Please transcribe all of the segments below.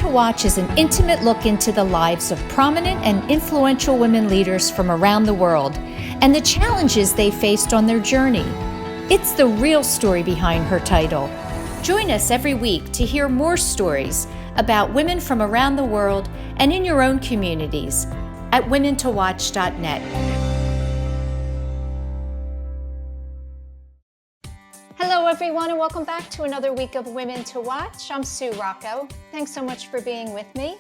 to Watch is an intimate look into the lives of prominent and influential women leaders from around the world and the challenges they faced on their journey. It's the real story behind her title. Join us every week to hear more stories about women from around the world and in your own communities at womentowatch.net. Hello, everyone, and welcome back to another week of Women to Watch. I'm Sue Rocco. Thanks so much for being with me.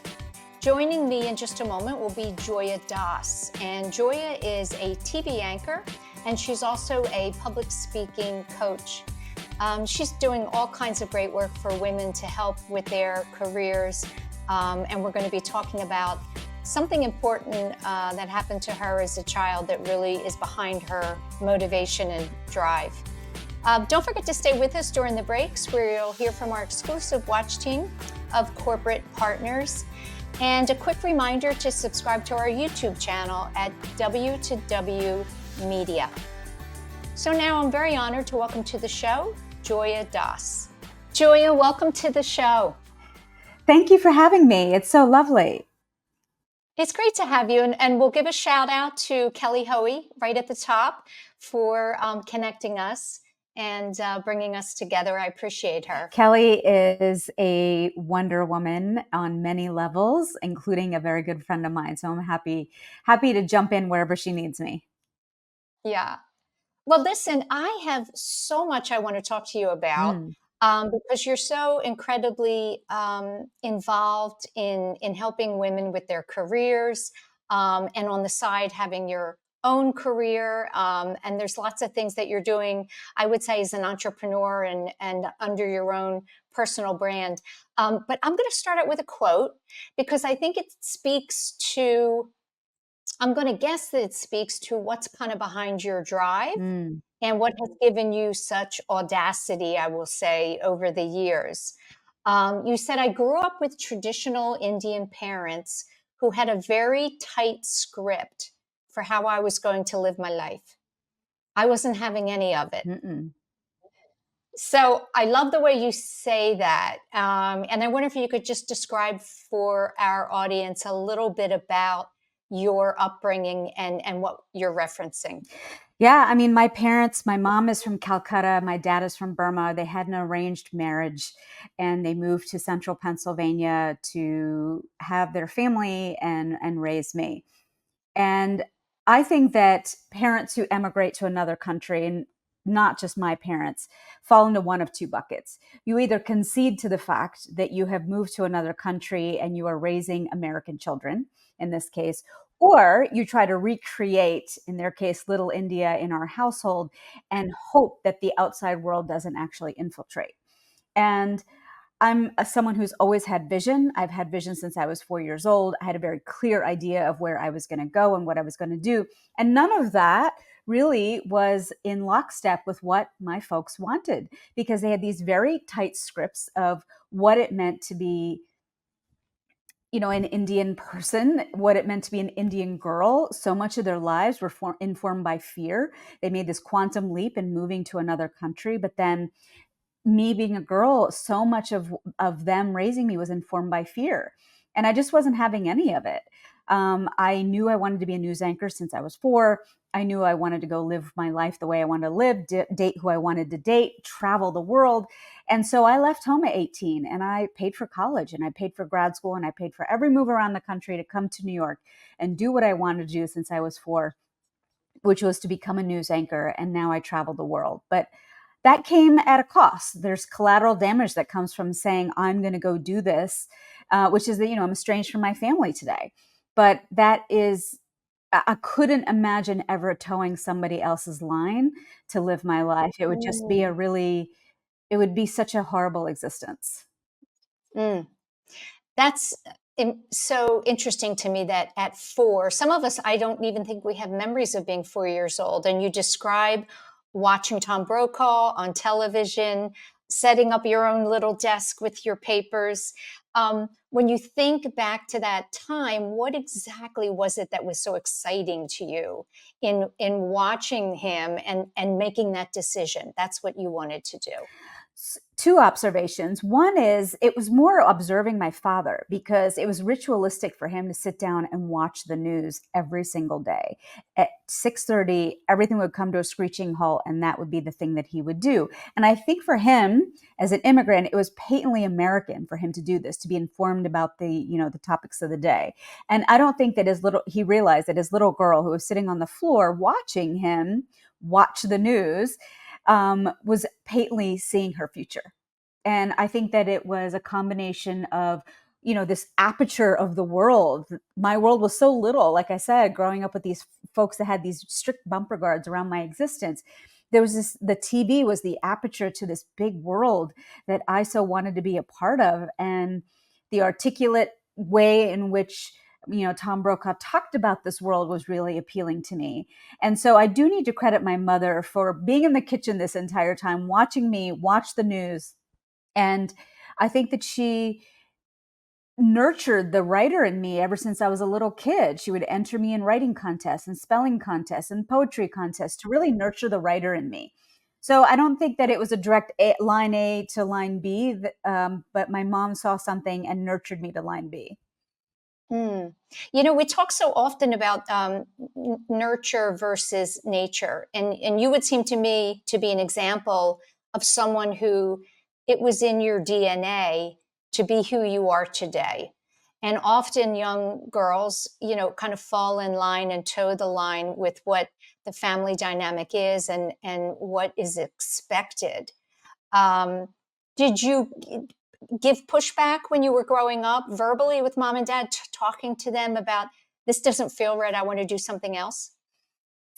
Joining me in just a moment will be Joya Dass. And Joya is a TV anchor, and she's also a public speaking coach. She's doing all kinds of great work for women to help with their careers. And we're going to be talking about something important that happened to her as a child that really is behind her motivation and drive. Don't forget to stay with us during the breaks where you'll hear from our exclusive watch team of corporate partners. And a quick reminder to subscribe to our YouTube channel at W2W Media. So now I'm very honored to welcome to the show, Joya Dass. Joya, welcome to the show. Thank you for having me. It's so lovely. It's great to have you. And we'll give a shout out to Kelly Hoey right at the top for connecting us and bringing us together. I appreciate her. Kelly is a Wonder Woman on many levels, including a very good friend of mine. So I'm happy to jump in wherever she needs me. Yeah. Well, listen, I have so much I want to talk to you about because you're so incredibly involved in helping women with their careers and on the side having your own career. And there's lots of things that you're doing, I would say, as an entrepreneur and under your own personal brand. But I'm going to start out with a quote because I think it speaks to, I'm going to guess that it speaks to what's kind of behind your drive and what has given you such audacity, I will say, over the years. You said, I grew up with traditional Indian parents who had a very tight script for how I was going to live my life. I wasn't having any of it. So I love the way you say that. And I wonder if you could just describe for our audience a little bit about your upbringing and what you're referencing. Yeah, I mean, my mom is from Calcutta, my dad is from Burma. They had an arranged marriage and they moved to central Pennsylvania to have their family and raise me. And I think that parents who emigrate to another country, and not just my parents, fall into one of two buckets. You either concede to the fact that you have moved to another country and you are raising American children, in this case, or you try to recreate, in their case, Little India in our household and hope that the outside world doesn't actually infiltrate. And I'm someone who's always had vision. I've had vision since I was 4 years old. I had a very clear idea of where I was going to go and what I was going to do. And none of that really was in lockstep with what my folks wanted, because they had these very tight scripts of what it meant to be, an Indian person, what it meant to be an Indian girl. So much of their lives were informed by fear. They made this quantum leap in moving to another country, but then me being a girl, so much of them raising me was informed by fear. And I just wasn't having any of it. I knew I wanted to be a news anchor since I was 4. I knew I wanted to go live my life the way I wanted to live, date who I wanted to date, travel the world. And so I left home at 18 and I paid for college and I paid for grad school and I paid for every move around the country to come to New York and do what I wanted to do since I was 4, which was to become a news anchor. And now I travel the world. But that came at a cost. There's collateral damage that comes from saying, I'm going to go do this, which is that, I'm estranged from my family today. But that is, I couldn't imagine ever towing somebody else's line to live my life. It would just be it would be such a horrible existence. That's so interesting to me that at 4, some of us, I don't even think we have memories of being 4 years old. And you describe watching Tom Brokaw on television, setting up your own little desk with your papers. When you think back to that time, what exactly was it that was so exciting to you in watching him and making that decision? That's what you wanted to do. Two observations. One is it was more observing my father because it was ritualistic for him to sit down and watch the news every single day. At 6:30, everything would come to a screeching halt, and that would be the thing that he would do. And I think for him, as an immigrant, it was patently American for him to do this, to be informed about the topics of the day. And I don't think that he realized that his little girl who was sitting on the floor watching him watch the news was patently seeing her future. And I think that it was a combination of, this aperture of the world. My world was so little, like I said, growing up with these folks that had these strict bumper guards around my existence. The TV was the aperture to this big world that I so wanted to be a part of. And the articulate way in which, Tom Brokaw talked about this world was really appealing to me. And so I do need to credit my mother for being in the kitchen this entire time, watching me watch the news. And I think that she nurtured the writer in me ever since I was a little kid. She would enter me in writing contests and spelling contests and poetry contests to really nurture the writer in me. So I don't think that it was a direct line A to line B, but my mom saw something and nurtured me to line B. Mm. We talk so often about nurture versus nature, and you would seem to me to be an example of someone who it was in your DNA to be who you are today. And often young girls, kind of fall in line and toe the line with what the family dynamic is and what is expected. Um, did you give pushback when you were growing up verbally with mom and dad, talking to them about this doesn't feel right, I want to do something else?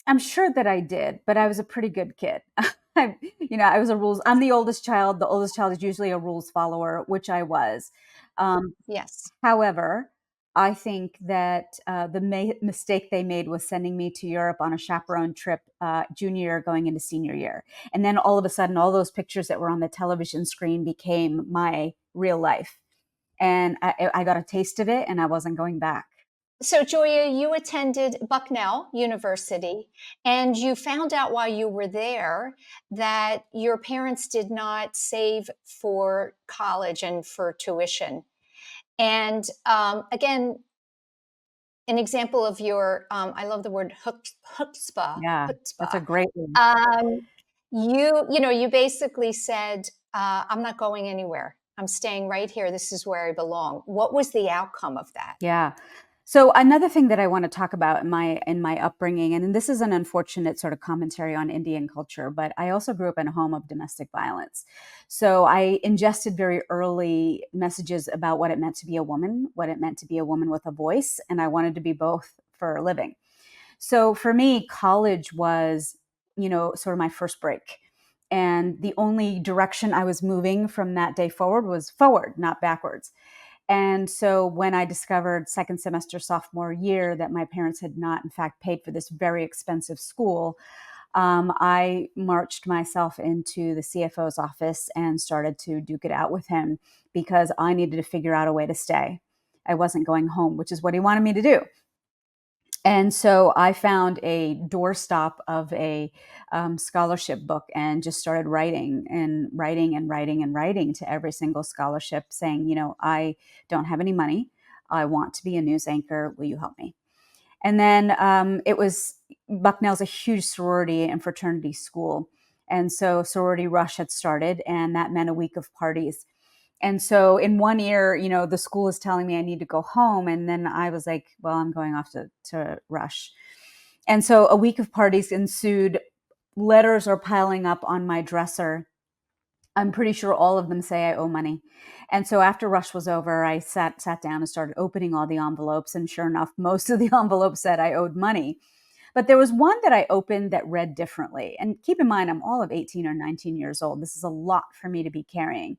I'm sure that I did, but I was a pretty good kid. I was a rules. I'm the oldest child. The oldest child is usually a rules follower, which I was. Um, Yes. However, I think that mistake they made was sending me to Europe on a chaperone trip junior year going into senior year. And then all of a sudden, all those pictures that were on the television screen became my real life. And I got a taste of it and I wasn't going back. So, Joya, you attended Bucknell University, and you found out while you were there that your parents did not save for college and for tuition. And again, an example of your, I love the word chutzpah, Yeah, that's a chutzpah. great one. Um, you basically said, I'm not going anywhere. I'm staying right here. This is where I belong. What was the outcome of that? Yeah. So another thing that I want to talk about in my upbringing, and this is an unfortunate sort of commentary on Indian culture, but I also grew up in a home of domestic violence. So I ingested very early messages about what it meant to be a woman, what it meant to be a woman with a voice, and I wanted to be both for a living. So for me, college was, sort of my first break. And the only direction I was moving from that day forward was forward, not backwards. And so when I discovered second semester sophomore year that my parents had not, in fact, paid for this very expensive school, I marched myself into the CFO's office and started to duke it out with him because I needed to figure out a way to stay. I wasn't going home, which is what he wanted me to do. And so I found a doorstop of a scholarship book and just started writing and writing and writing and writing to every single scholarship saying, I don't have any money. I want to be a news anchor. Will you help me? And then it was Bucknell's a huge sorority and fraternity school. And so sorority rush had started, and that meant a week of parties. And so in one year, the school is telling me I need to go home. And then I was like, well, I'm going off to Rush. And so a week of parties ensued. Letters are piling up on my dresser. I'm pretty sure all of them say I owe money. And so after Rush was over, I sat down and started opening all the envelopes. And sure enough, most of the envelopes said I owed money. But there was one that I opened that read differently. And keep in mind, I'm all of 18 or 19 years old. This is a lot for me to be carrying.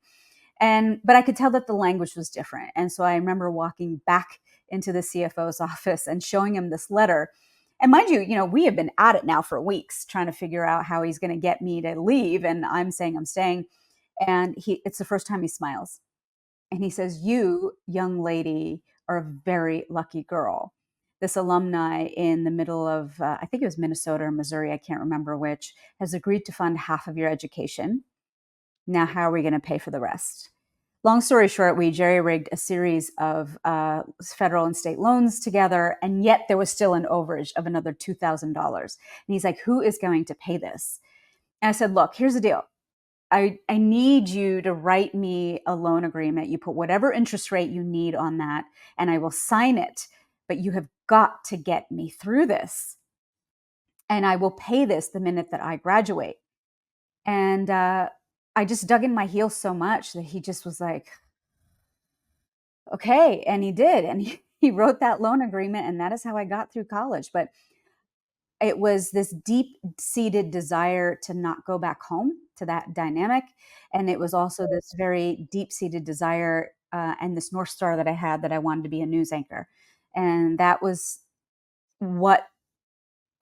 But I could tell that the language was different. And so I remember walking back into the CFO's office and showing him this letter. And mind you, we have been at it now for weeks trying to figure out how he's going to get me to leave. And I'm saying I'm staying. And it's the first time he smiles. And he says, "You, young lady, are a very lucky girl. This alumni in the middle of, I think it was Minnesota or Missouri, I can't remember which, has agreed to fund half of your education. Now, how are we going to pay for the rest? Long story short, we jerry-rigged a series of federal and state loans together, and yet there was still an overage of another $2,000. And he's like, who is going to pay this? And I said, look, here's the deal. I need you to write me a loan agreement. You put whatever interest rate you need on that, and I will sign it. But you have got to get me through this. And I will pay this the minute that I graduate. And I just dug in my heels so much that he just was like, okay. And he did. And he wrote that loan agreement. And that is how I got through college. But it was this deep seated desire to not go back home to that dynamic. And it was also this very deep seated desire and this North Star that I had, that I wanted to be a news anchor. And that was what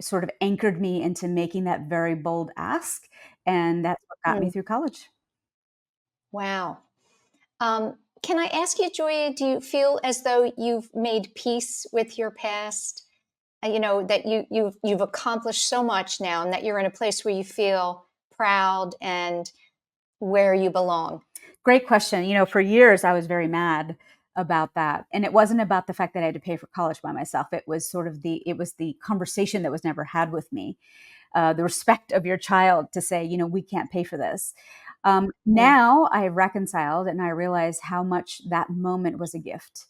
sort of anchored me into making that very bold ask. And that's what got me Mm. through college. Wow. Can I ask you, Joya, do you feel as though you've made peace with your past? That you've accomplished so much now, and that you're in a place where you feel proud and where you belong? Great question. For years I was very mad about that. And it wasn't about the fact that I had to pay for college by myself. It was the conversation that was never had with me. The respect of your child to say, we can't pay for this. Mm. Now I have reconciled, and I realize how much that moment was a gift,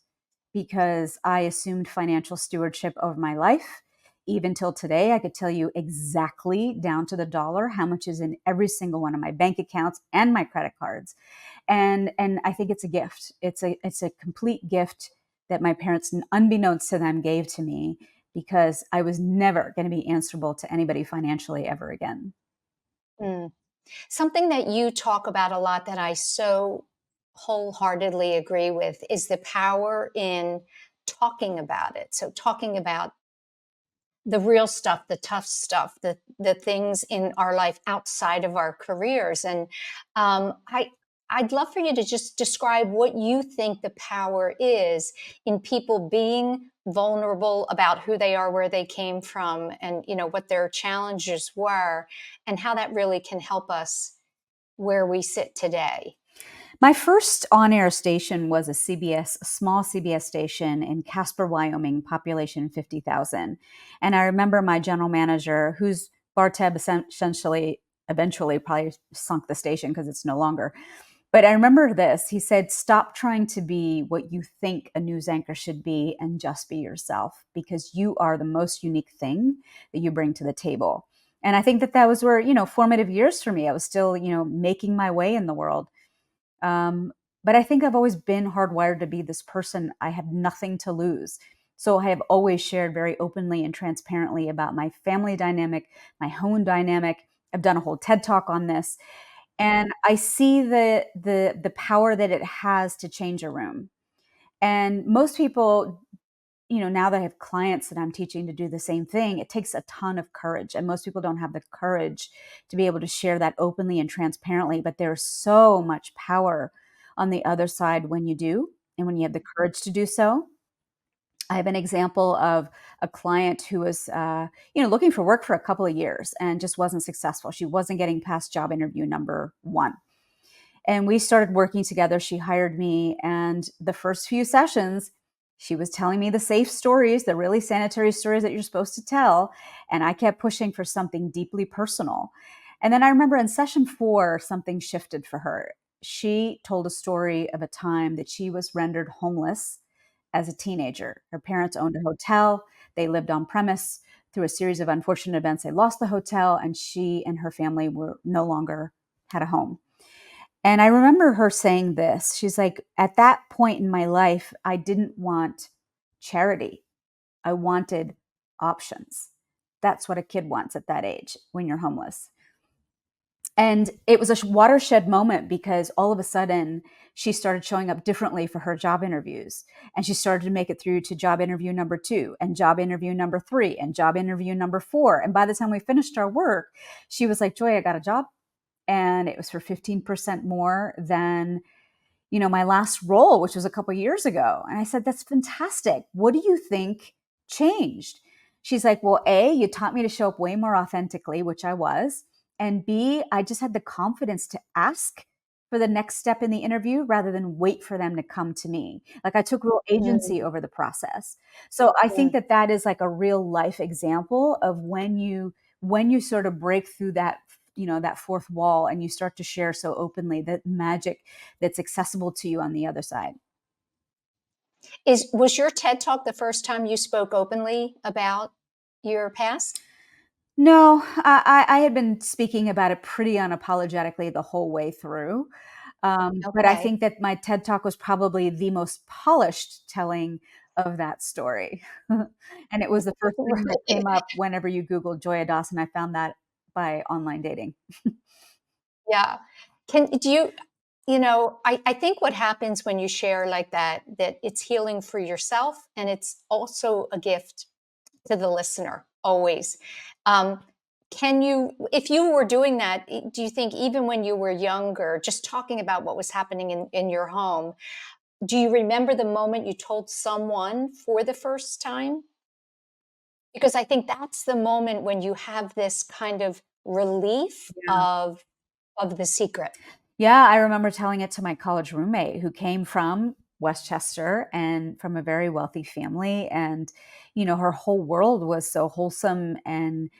because I assumed financial stewardship over my life. Even till today, I could tell you exactly down to the dollar how much is in every single one of my bank accounts and my credit cards. And I think it's a gift. It's a complete gift that my parents, unbeknownst to them, gave to me, because I was never going to be answerable to anybody financially ever again. Mm. Something that you talk about a lot that I so wholeheartedly agree with is the power in talking about it. So talking about the real stuff, the tough stuff, the things in our life outside of our careers. And I'd love for you to just describe what you think the power is in people being vulnerable about who they are, where they came from, and what their challenges were, and how that really can help us where we sit today. My first on-air station was a small CBS station in Casper, Wyoming, population 50,000. And I remember my general manager, whose Barteb essentially eventually probably sunk the station because it's no longer. But I remember this. He said, stop trying to be what you think a news anchor should be, and just be yourself, because you are the most unique thing that you bring to the table. And I think that was where, formative years for me. I was still, making my way in the world. Um, but I think I've always been hardwired to be this person. I had nothing to lose. So I have always shared very openly and transparently about my family dynamic, my home dynamic. I've done a whole TED talk on this. And I see the power that it has to change a room. And most people, now that I have clients that I'm teaching to do the same thing, it takes a ton of courage. And most people don't have the courage to be able to share that openly and transparently. But there's so much power on the other side when you do, and when you have the courage to do so. I have an example of a client who was, looking for work for a couple of years and just wasn't successful. She wasn't getting past job interview number 1. And we started working together. She hired me. And the first few sessions, she was telling me the safe stories, the really sanitary stories that you're supposed to tell. And I kept pushing for something deeply personal. And then I remember in session 4, something shifted for her. She told a story of a time that she was rendered homeless as a teenager. Her parents owned a hotel. They lived on premise. Through a series of unfortunate events, they lost the hotel, and she and her family were no longer had a home. And I remember her saying this. She's like, at that point in my life, I didn't want charity. I wanted options. That's what a kid wants at that age when you're homeless. And it was a watershed moment, because all of a sudden she started showing up differently for her job interviews. And she started to make it through to job interview number 2, and job interview number 3, and job interview number 4. And by the time we finished our work, she was like, Joy, I got a job. And it was for 15% more than, my last role, which was a couple of years ago. And I said, that's fantastic. What do you think changed? She's like, well, A, you taught me to show up way more authentically, which I was. And B, I just had the confidence to ask for the next step in the interview rather than wait for them to come to me. Like I took real Mm, agency over the process. So I think mm. that that is like a real life example of when you sort of break through that, that fourth wall and you start to share so openly, that magic that's accessible to you on the other side. Was your TED Talk the first time you spoke openly about your past? No, I had been speaking about it pretty unapologetically the whole way through. But I Okay. think that my TED Talk was probably the most polished telling of that story. And it was the first thing that Right. came up whenever you Googled Joya Dass, and I found that by online dating. Yeah. Do you, I think what happens when you share like that it's healing for yourself and it's also a gift to the listener, always. Um, if you were doing that, do you think even when you were younger, just talking about what was happening in your home, do you remember the moment you told someone for the first time? Because I think that's the moment when you have this kind of relief of the secret. Yeah, I remember telling it to my college roommate who came from Westchester and from a very wealthy family, and her whole world was so wholesome and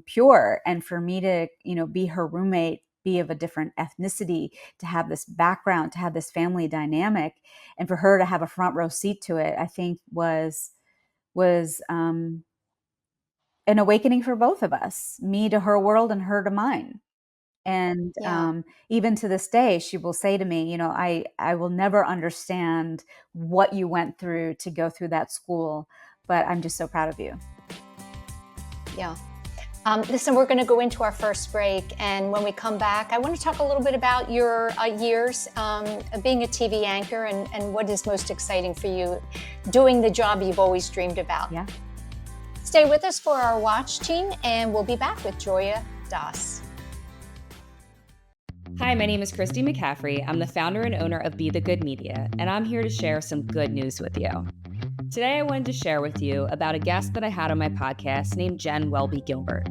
pure, and for me to, be her roommate, be of a different ethnicity, to have this background, to have this family dynamic, and for her to have a front row seat to it, I think was an awakening for both of us, me to her world and her to mine. And, Yeah. even to this day, she will say to me, "I will never understand what you went through to go through that school, but I'm just so proud of you." Yeah. Listen, we're going to go into our first break. And when we come back, I want to talk a little bit about your years of being a TV anchor and what is most exciting for you doing the job you've always dreamed about. Yeah. Stay with us for our watch team, and we'll be back with Joya Dass. Hi, my name is Christy McCaffrey. I'm the founder and owner of Be the Good Media, and I'm here to share some good news with you. Today, I wanted to share with you about a guest that I had on my podcast named Jen Welby Gilbert.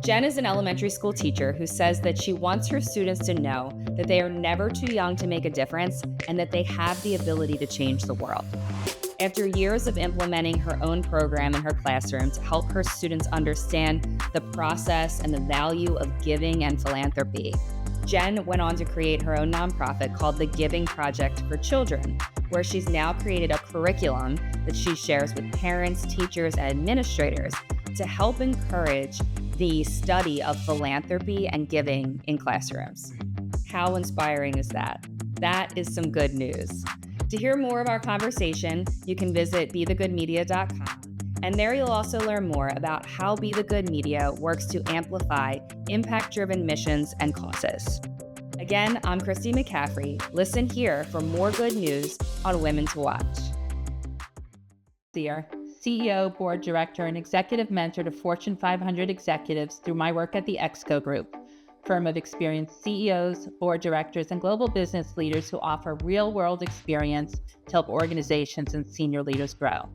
Jen is an elementary school teacher who says that she wants her students to know that they are never too young to make a difference and that they have the ability to change the world. After years of implementing her own program in her classroom to help her students understand the process and the value of giving and philanthropy, Jen went on to create her own nonprofit called the Giving Project for Children, where she's now created a curriculum that she shares with parents, teachers, and administrators to help encourage the study of philanthropy and giving in classrooms. How inspiring is that? That is some good news. To hear more of our conversation, you can visit bethegoodmedia.com. And there you'll also learn more about how Be the Good Media works to amplify impact-driven missions and causes. Again, I'm Christy McCaffrey. Listen here for more good news on Women to Watch. CEO, board director, and executive mentor to Fortune 500 executives through my work at the Exco Group, firm of experienced CEOs, board directors, and global business leaders who offer real-world experience to help organizations and senior leaders grow.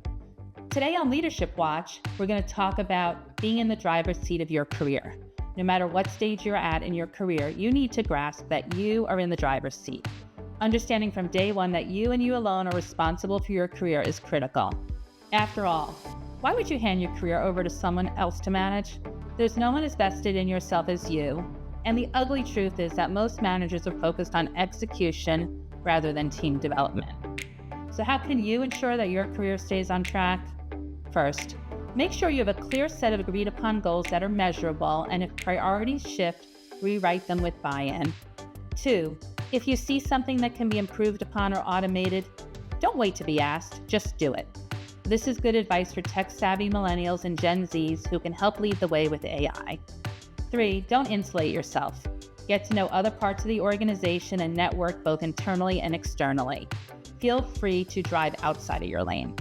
Today on Leadership Watch, we're going to talk about being in the driver's seat of your career. No matter what stage you're at in your career, you need to grasp that you are in the driver's seat. Understanding from day one that you and you alone are responsible for your career is critical. After all, why would you hand your career over to someone else to manage? There's no one as vested in yourself as you, and the ugly truth is that most managers are focused on execution rather than team development. So how can you ensure that your career stays on track? First, make sure you have a clear set of agreed upon goals that are measurable, and if priorities shift, rewrite them with buy-in. 2, if you see something that can be improved upon or automated, don't wait to be asked, just do it. This is good advice for tech-savvy millennials and Gen Zs who can help lead the way with AI. 3, don't insulate yourself. Get to know other parts of the organization and network both internally and externally. Feel free to drive outside of your lane.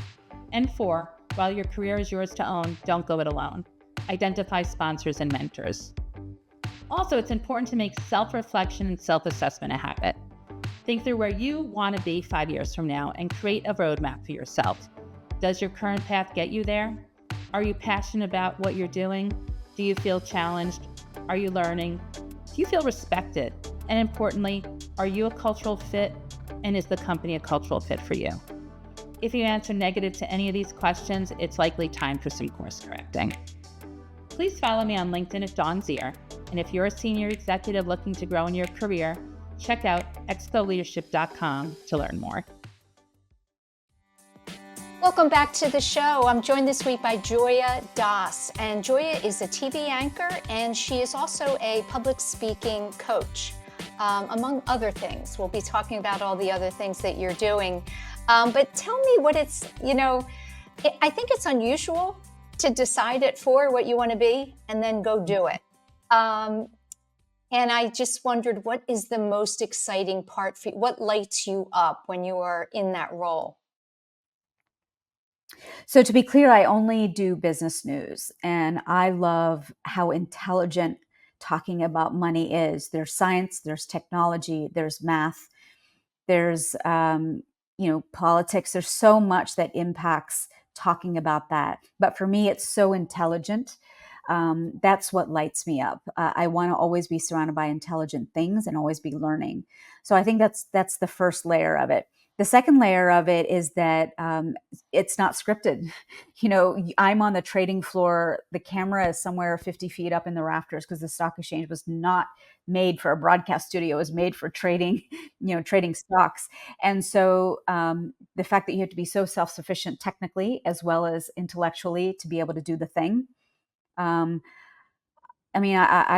And 4, while your career is yours to own, don't go it alone. Identify sponsors and mentors. Also, it's important to make self-reflection and self-assessment a habit. Think through where you want to be 5 years from now and create a roadmap for yourself. Does your current path get you there? Are you passionate about what you're doing? Do you feel challenged? Are you learning? Do you feel respected? And importantly, are you a cultural fit? And is the company a cultural fit for you? If you answer negative to any of these questions, it's likely time for some course correcting. Please follow me on LinkedIn at Dawn's Ear. And if you're a senior executive looking to grow in your career, check out excoleadership.com to learn more. Welcome back to the show. I'm joined this week by Joya Dass, and Joya is a TV anchor, and she is also a public speaking coach, among other things. We'll be talking about all the other things that you're doing. But tell me what it's, I think it's unusual to decide at 4 what you want to be and then go do it. And I just wondered, what is the most exciting part for you? What lights you up when you are in that role? So to be clear, I only do business news, and I love how intelligent talking about money is. There's science, there's technology, there's math, there's politics. There's so much that impacts talking about that. But for me, it's so intelligent. That's what lights me up. I want to always be surrounded by intelligent things and always be learning. So I think that's the first layer of it. The second layer of it is that it's not scripted. I'm on the trading floor. The camera is somewhere 50 feet up in the rafters because the stock exchange was not made for a broadcast studio. It was made for trading, trading stocks. And so the fact that you have to be so self-sufficient technically as well as intellectually to be able to do the thing. I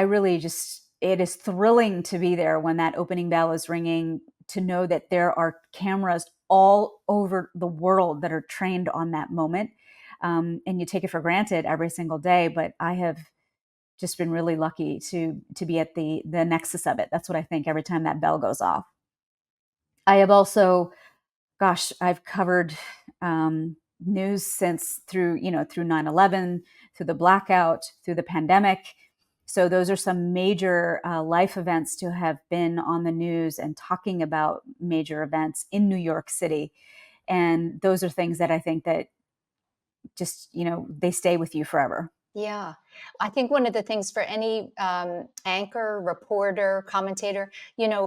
really just, it is thrilling to be there when that opening bell is ringing, to know that there are cameras all over the world that are trained on that moment. And you take it for granted every single day, but I have just been really lucky to be at the nexus of it. That's what I think every time that bell goes off. I have also, I've covered news since through 9/11, through the blackout, through the pandemic. So those are some major life events to have been on the news and talking about major events in New York City. And those are things that I think that just, they stay with you forever. Yeah. I think one of the things for any anchor, reporter, commentator,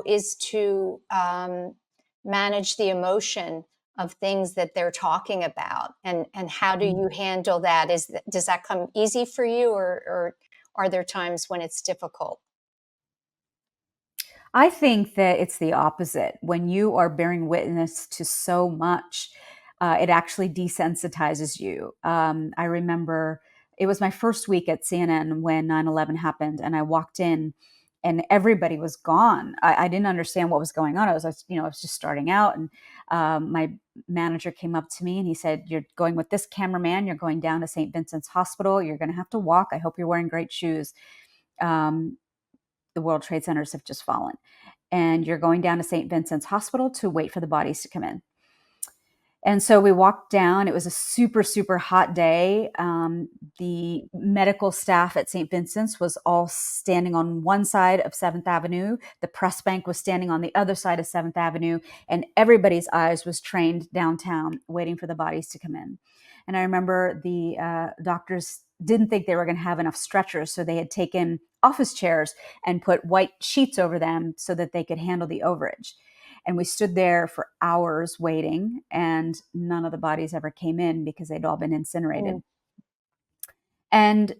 is to manage the emotion of things that they're talking about. And how do you handle that? Does that come easy for you, or are there times when it's difficult? I think that it's the opposite. When you are bearing witness to so much, it actually desensitizes you. I remember it was my first week at CNN when 9/11 happened, and I walked in and everybody was gone. I didn't understand what was going on. I was just starting out, and my manager came up to me and he said, "You're going with this cameraman. You're going down to St. Vincent's Hospital. You're going to have to walk. I hope you're wearing great shoes. The World Trade Centers have just fallen, and you're going down to St. Vincent's Hospital to wait for the bodies to come in." And so we walked down. It was a super, super hot day. The medical staff at St. Vincent's was all standing on one side of 7th Avenue. The press bank was standing on the other side of 7th Avenue. And everybody's eyes was trained downtown, waiting for the bodies to come in. And I remember the doctors didn't think they were going to have enough stretchers. So they had taken office chairs and put white sheets over them so that they could handle the overage. And we stood there for hours waiting, and none of the bodies ever came in because they'd all been incinerated. And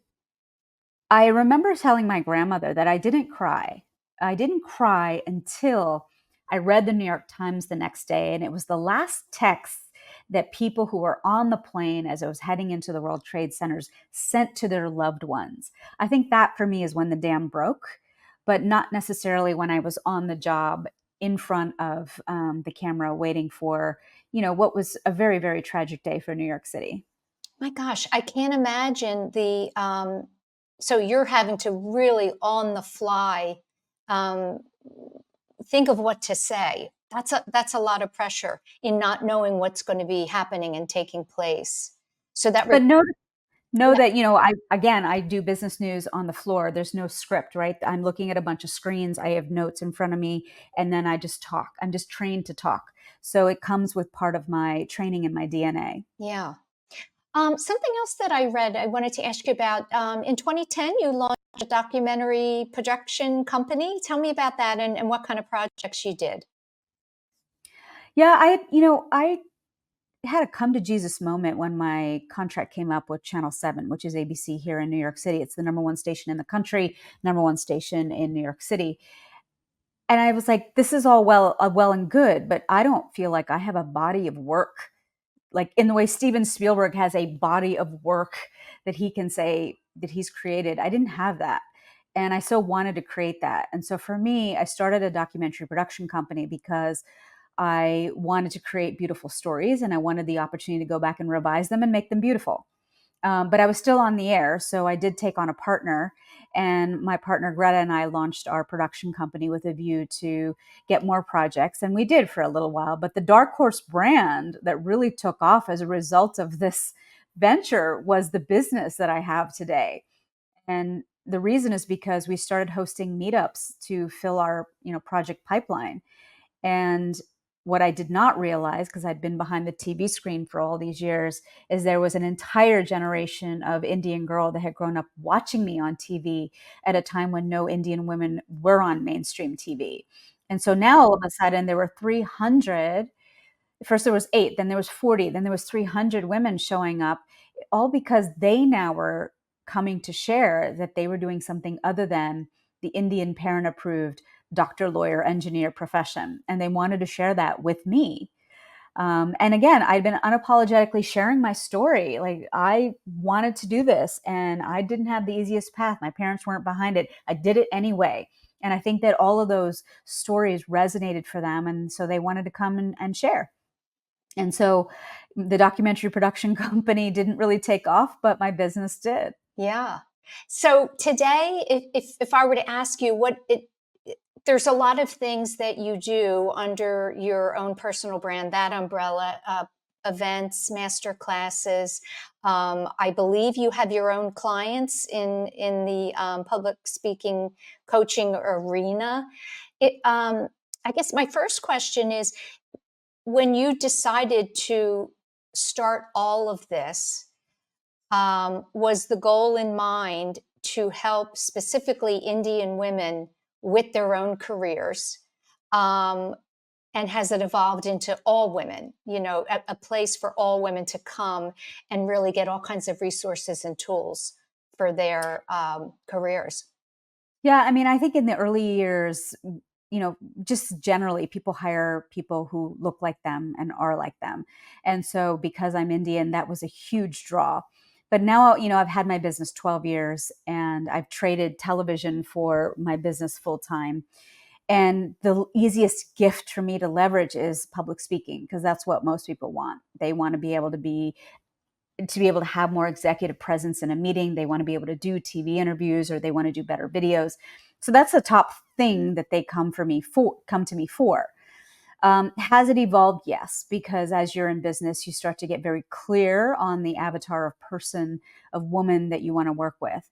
I remember telling my grandmother that I didn't cry. I didn't cry until I read the New York Times the next day, and it was the last text that people who were on the plane as I was heading into the World Trade Centers sent to their loved ones. I think that for me is when the dam broke, but not necessarily when I was on the job in front of the camera waiting for, what was a very, very tragic day for New York City. My gosh, I can't imagine so you're having to really on the fly think of what to say. That's a lot of pressure in not knowing what's going to be happening and taking place. So that, but know that, I do business news on the floor. There's no script, right? I'm looking at a bunch of screens. I have notes in front of me, and then I just talk. I'm just trained to talk. So it comes with part of my training and my DNA. Yeah. Something else that I read, I wanted to ask you about. In 2010, you launched a documentary production company. Tell me about that and what kind of projects you did. Yeah, I had a come to Jesus moment when my contract came up with Channel 7, which is ABC here in New York City. It's the number one station in the country, number one station in New York City. And I was like, this is all well and good, but I don't feel like I have a body of work, like in the way Steven Spielberg has a body of work that he can say that he's created. I didn't have that. And I so wanted to create that. And so for me, I started a documentary production company because I wanted to create beautiful stories and I wanted the opportunity to go back and revise them and make them beautiful. But I was still on the air, so I did take on a partner. And my partner Greta and I launched our production company with a view to get more projects. And we did for a little while. But the Dark Horse brand that really took off as a result of this venture was the business that I have today. And the reason is because we started hosting meetups to fill our, project pipeline. And what I did not realize, because I'd been behind the TV screen for all these years, is there was an entire generation of Indian girl that had grown up watching me on TV at a time when no Indian women were on mainstream TV. And so now all of a sudden there were 300. First there was 8, then there was 40, then there was 300 women showing up, all because they now were coming to share that they were doing something other than the Indian parent approved doctor, lawyer, engineer profession. And they wanted to share that with me. And again, I'd been unapologetically sharing my story. Like I wanted to do this and I didn't have the easiest path. My parents weren't behind it. I did it anyway. And I think that all of those stories resonated for them. And so they wanted to come and share. And so the documentary production company didn't really take off, but my business did. Yeah. So today, if I were to ask you there's a lot of things that you do under your own personal brand, that umbrella, events, master classes. I believe you have your own clients in the public speaking coaching arena. I guess my first question is, when you decided to start all of this, was the goal in mind to help specifically Indian women with their own careers? And has it evolved into all women, a place for all women to come and really get all kinds of resources and tools for their careers? Yeah, I mean, I think in the early years, just generally people hire people who look like them and are like them. And so because I'm Indian, that was a huge draw. But now, I've had my business 12 years and I've traded television for my business full time. And the easiest gift for me to leverage is public speaking, because that's what most people want. They want to be able to have more executive presence in a meeting. They want to be able to do TV interviews, or they want to do better videos. So that's the top thing that they come to me for. Has it evolved? Yes, because as you're in business, you start to get very clear on the avatar of person, of woman that you want to work with.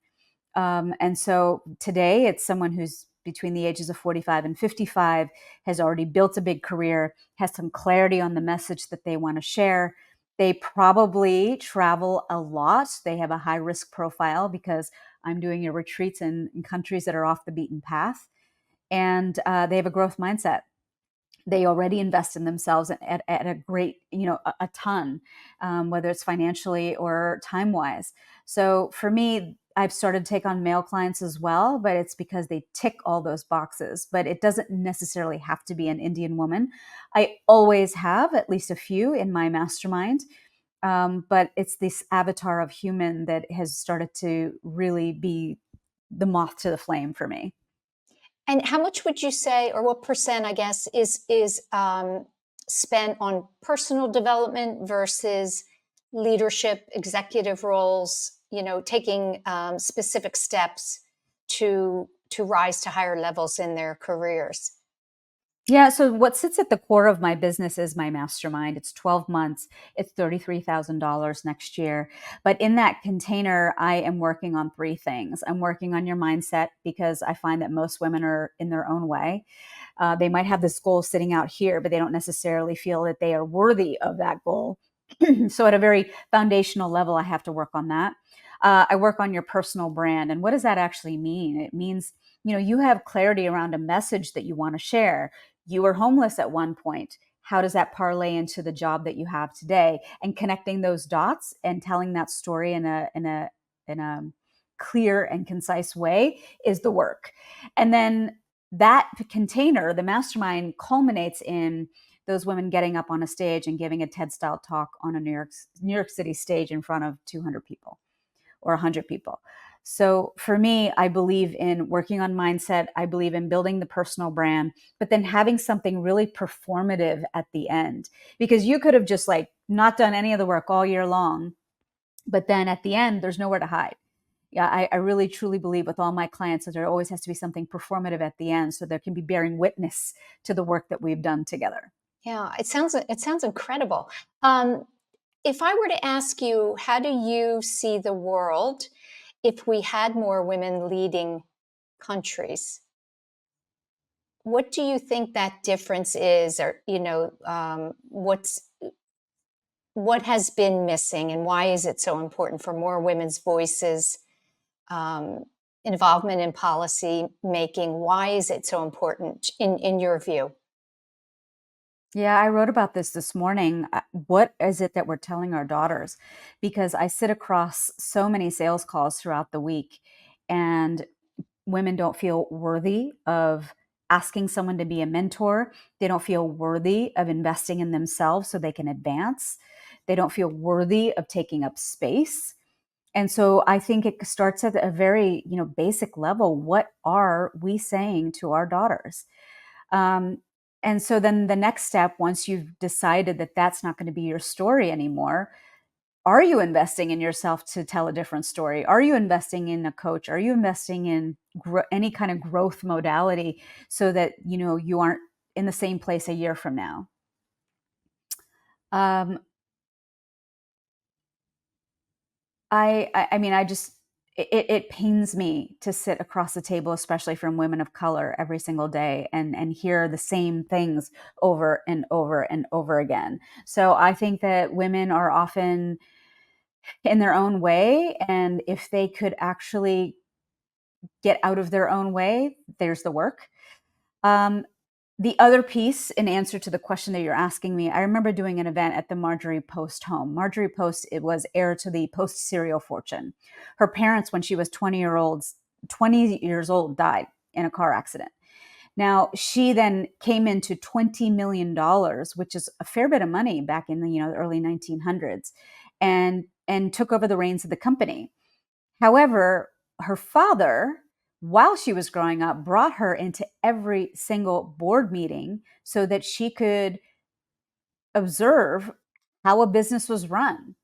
And so today it's someone who's between the ages of 45 and 55, has already built a big career, has some clarity on the message that they want to share. They probably travel a lot. They have a high risk profile because I'm doing your retreats in countries that are off the beaten path. And they have a growth mindset. They already invest in themselves at a great, a ton, whether it's financially or time-wise. So for me, I've started to take on male clients as well, but it's because they tick all those boxes. But it doesn't necessarily have to be an Indian woman. I always have at least a few in my mastermind. But it's this avatar of human that has started to really be the moth to the flame for me. And how much would you say, or what percent, I guess, is spent on personal development versus leadership, executive roles? Taking specific steps to rise to higher levels in their careers. Yeah. So what sits at the core of my business is my mastermind. It's 12 months. It's $33,000 next year. But in that container, I am working on 3 things. I'm working on your mindset, because I find that most women are in their own way. They might have this goal sitting out here, but they don't necessarily feel that they are worthy of that goal. So at a very foundational level, I have to work on that. I work on your personal brand. And what does that actually mean? It means, you have clarity around a message that you want to share. You were homeless at one point. How does that parlay into the job that you have today? And connecting those dots and telling that story in a clear and concise way is the work. And then that container, the mastermind, culminates in those women getting up on a stage and giving a TED style talk on a New York City stage in front of 200 people or 100 people. So for me, I believe in working on mindset. I believe in building the personal brand, but then having something really performative at the end, because you could have just like not done any of the work all year long, but then at the end, there's nowhere to hide. Yeah, I really truly believe with all my clients that there always has to be something performative at the end, so there can be bearing witness to the work that we've done together. Yeah, it sounds incredible. If I were to ask you, how do you see the world if we had more women leading countries? What do you think that difference is, or what has been missing, and why is it so important for more women's voices, um, involvement in policy making? Why is it so important in your view? Yeah, I wrote about this morning. What is it that we're telling our daughters? Because I sit across so many sales calls throughout the week, and women don't feel worthy of asking someone to be a mentor. They don't feel worthy of investing in themselves so they can advance. They don't feel worthy of taking up space. And so I think it starts at a very, basic level. What are we saying to our daughters? Um, and so then the next step, once you've decided that that's not going to be your story anymore, are you investing in yourself to tell a different story? Are you investing in a coach? Are you investing in any kind of growth modality so that, you aren't in the same place a year from now? Um, I mean, it pains me to sit across the table, especially from women of color, every single day and hear the same things over and over and over again. So I think that women are often in their own way, and if they could actually get out of their own way, there's the work. Um, the other piece, in answer to the question that you're asking me, I remember doing an event at the Marjorie Post home. Marjorie Post, it was heir to the Post cereal fortune. Her parents, when she was 20 years old, died in a car accident. Now, she then came into $20 million, which is a fair bit of money back in the early 1900s, and took over the reins of the company. However, her father, while she was growing up, brought her into every single board meeting so that she could observe how a business was run.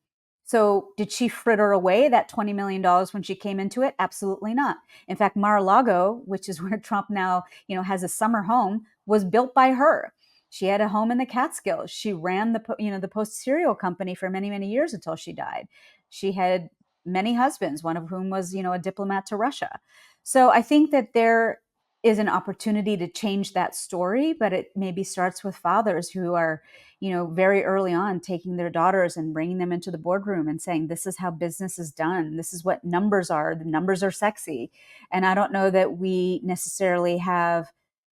So did she fritter away that $20 million when she came into it? Absolutely not. In fact, Mar-a-Lago, which is where Trump now, has a summer home, was built by her. She had a home in the Catskills. She ran the Post cereal company for many, many years until she died. She had many husbands, one of whom was, a diplomat to Russia. So I think that there is an opportunity to change that story, but it maybe starts with fathers who are, very early on taking their daughters and bringing them into the boardroom and saying, this is how business is done. This is what numbers are. The numbers are sexy. And I don't know that we necessarily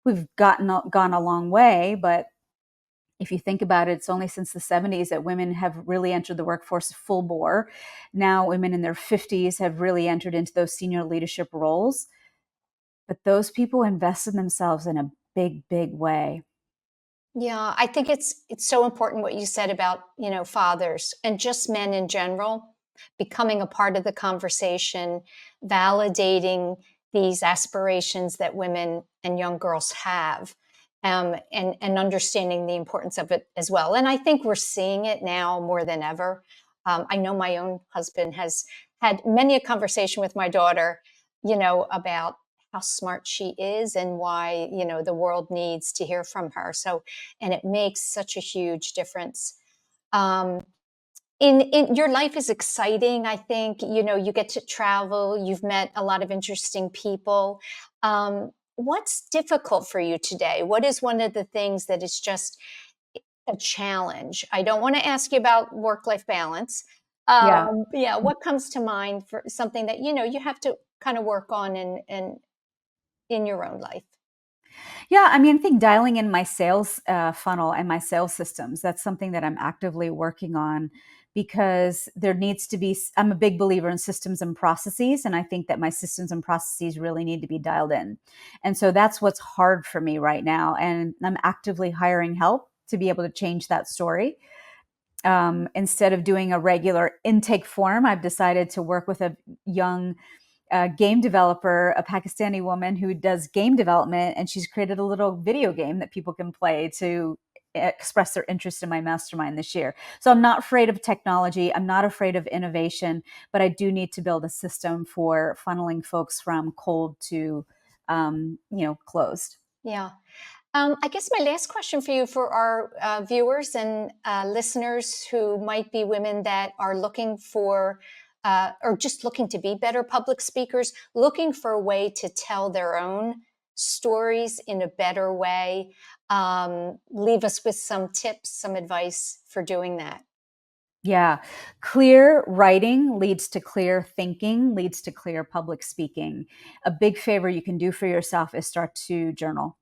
we've gone a long way, but if you think about it, it's only since the 70s that women have really entered the workforce full bore. Now women in their 50s have really entered into those senior leadership roles. But those people invest in themselves in a big, big way. Yeah, I think it's so important what you said about, fathers and just men in general becoming a part of the conversation, validating these aspirations that women and young girls have, and understanding the importance of it as well. And I think we're seeing it now more than ever. I know my own husband has had many a conversation with my daughter, about how smart she is and why the world needs to hear from her. So, and it makes such a huge difference. um, in your life is exciting. I think you get to travel, you've met a lot of interesting people. What's difficult for you today? What is one of the things that is just a challenge? I don't want to ask you about work life balance, Yeah. Yeah, what comes to mind for something that, you have to kind of work on in your own life? Yeah, I mean, I think dialing in my sales funnel and my sales systems, that's something that I'm actively working on because there needs to be, I'm a big believer in systems and processes. And I think that my systems and processes really need to be dialed in. And so that's what's hard for me right now. And I'm actively hiring help to be able to change that story. Instead of doing a regular intake form, I've decided to work with a young game developer, a Pakistani woman who does game development, and she's created a little video game that people can play to express their interest in my mastermind this year. So I'm not afraid of technology. I'm not afraid of innovation, but I do need to build a system for funneling folks from cold to, closed. Yeah. I guess my last question for you, for our viewers and listeners who might be women that are looking for, or just looking to be better public speakers, looking for a way to tell their own stories in a better way. Leave us with some tips, some advice for doing that. Yeah. Clear writing leads to clear thinking, leads to clear public speaking. A big favor you can do for yourself is start to journal.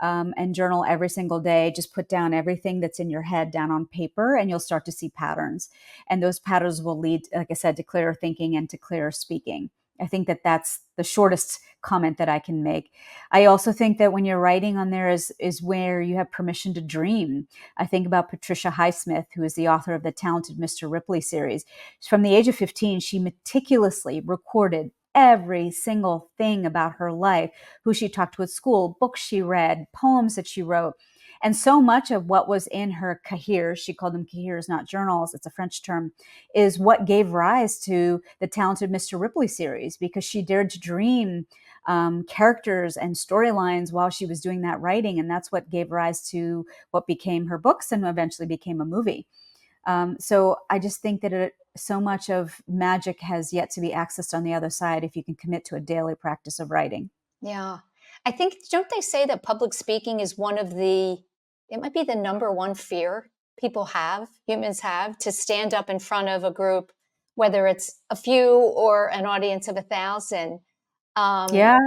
And journal every single day. Just put down everything that's in your head down on paper, and you'll start to see patterns. And those patterns will lead, like I said, to clearer thinking and to clearer speaking. I think that that's the shortest comment that I can make. I also think that when you're writing on there is where you have permission to dream. I think about Patricia Highsmith, who is the author of the Talented Mr. Ripley series. From the age of 15, she meticulously recorded every single thing about her life, who she talked to at school, books she read, poems that she wrote. And so much of what was in her cahiers, she called them cahiers, not journals, it's a French term, is what gave rise to the Talented Mr. Ripley series, because she dared to dream characters and storylines while she was doing that writing. And that's what gave rise to what became her books and eventually became a movie. So I just think that so much of magic has yet to be accessed on the other side if you can commit to a daily practice of writing. Yeah. I think, don't they say that public speaking is it might be the number one fear people have, humans have, to stand up in front of a group, whether it's a few or an audience of 1,000. Um, Yeah.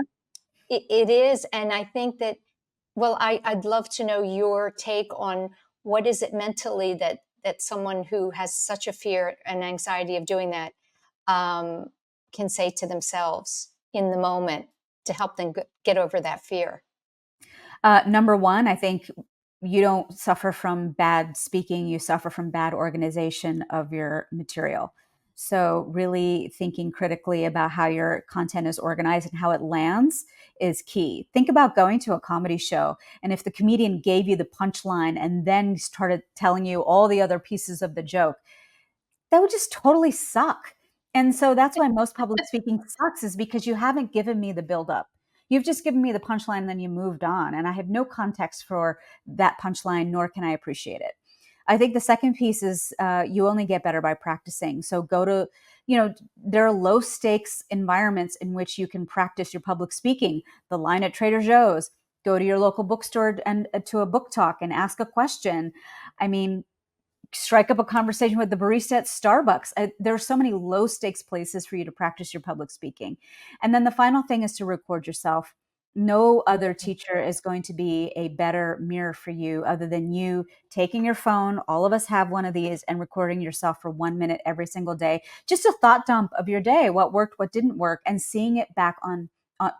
it is. And I think that, well, I'd love to know your take on what is it mentally that someone who has such a fear and anxiety of doing that um, can say to themselves in the moment to help them get over that fear. Number one, I think you don't suffer from bad speaking, you suffer from bad organization of your material. So, really thinking critically about how your content is organized and how it lands is key. Think about going to a comedy show, and if the comedian gave you the punchline and then started telling you all the other pieces of the joke, that would just totally suck. And so that's why most public speaking sucks, is because you haven't given me the build up. You've just given me the punchline and then you moved on. And I have no context for that punchline, nor can I appreciate it. I think the second piece is you only get better by practicing. So go to, there are low stakes environments in which you can practice your public speaking. The line at Trader Joe's, go to your local bookstore and to a book talk and ask a question. I mean, strike up a conversation with the barista at Starbucks. There are so many low stakes places for you to practice your public speaking. And then the final thing is to record yourself. No other teacher is going to be a better mirror for you other than you taking your phone. All of us have one of these, and recording yourself for 1 minute every single day. Just a thought dump of your day, what worked, what didn't work, and seeing it back on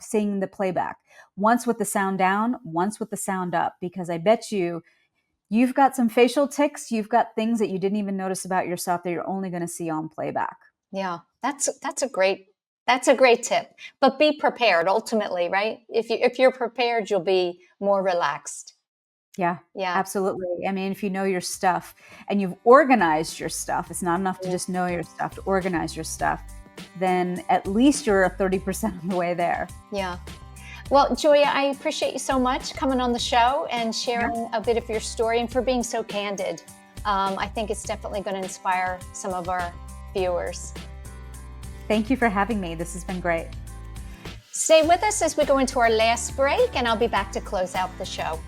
seeing the playback. Once with the sound down, once with the sound up, because I bet you've got some facial tics. You've got things that you didn't even notice about yourself that you're only going to see on playback. Yeah, that's a great tip. But be prepared ultimately, right? If you're prepared, you'll be more relaxed. Yeah, Yeah. absolutely. I mean, if you know your stuff and you've organized your stuff, it's not enough to just know your stuff, to organize your stuff, then at least you're 30% of the way there. Yeah. Well, Joya, I appreciate you so much coming on the show and sharing a bit of your story, and for being so candid. I think it's definitely going to inspire some of our viewers. Thank you for having me. This has been great. Stay with us as we go into our last break, and I'll be back to close out the show.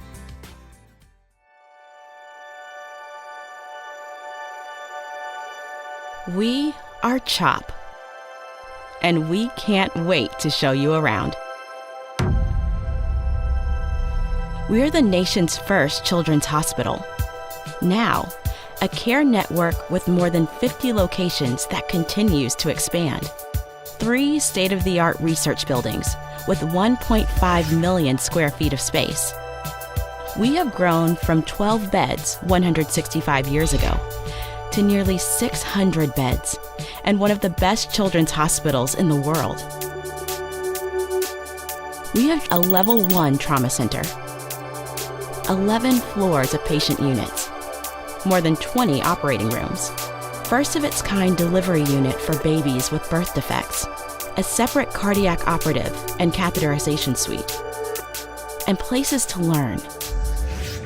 We are CHOP, and we can't wait to show you around. We're the nation's first children's hospital. Now, a care network with more than 50 locations that continues to expand. 3 state-of-the-art research buildings with 1.5 million square feet of space. We have grown from 12 beds 165 years ago to nearly 600 beds and one of the best children's hospitals in the world. We have a level 1 trauma center, 11 floors of patient units, more than 20 operating rooms, first of its kind delivery unit for babies with birth defects, a separate cardiac operative and catheterization suite, and places to learn,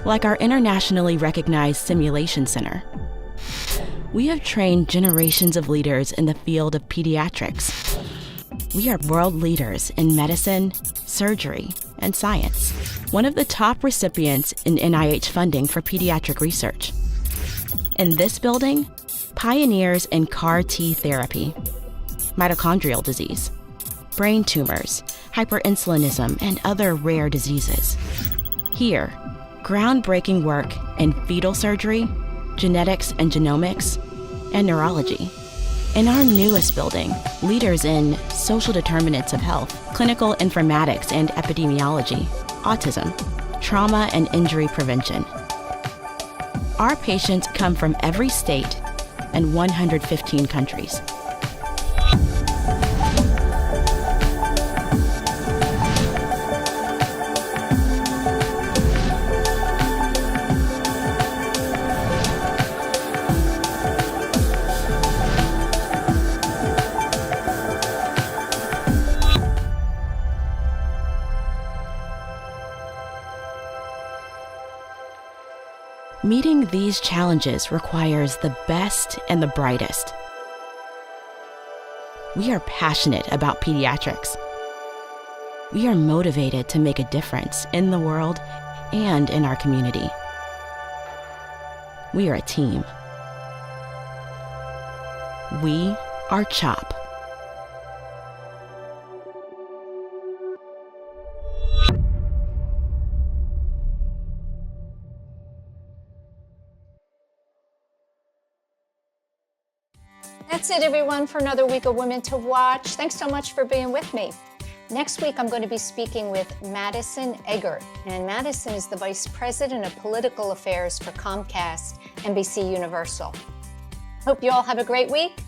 like our internationally recognized simulation center. We have trained generations of leaders in the field of pediatrics. We are world leaders in medicine, surgery, and science. One of the top recipients in NIH funding for pediatric research. In this building, pioneers in CAR T therapy, mitochondrial disease, brain tumors, hyperinsulinism, and other rare diseases. Here, groundbreaking work in fetal surgery, genetics and genomics, and neurology. In our newest building, leaders in social determinants of health, clinical informatics and epidemiology, autism, trauma and injury prevention. Our patients come from every state and 115 countries. Meeting these challenges requires the best and the brightest. We are passionate about pediatrics. We are motivated to make a difference in the world and in our community. We are a team. We are CHOP. That's it, everyone, for another week of Women to Watch. Thanks so much for being with me. Next week, I'm going to be speaking with Madison Eggert, and Madison is the Vice President of Political Affairs for Comcast, NBC Universal. Hope you all have a great week.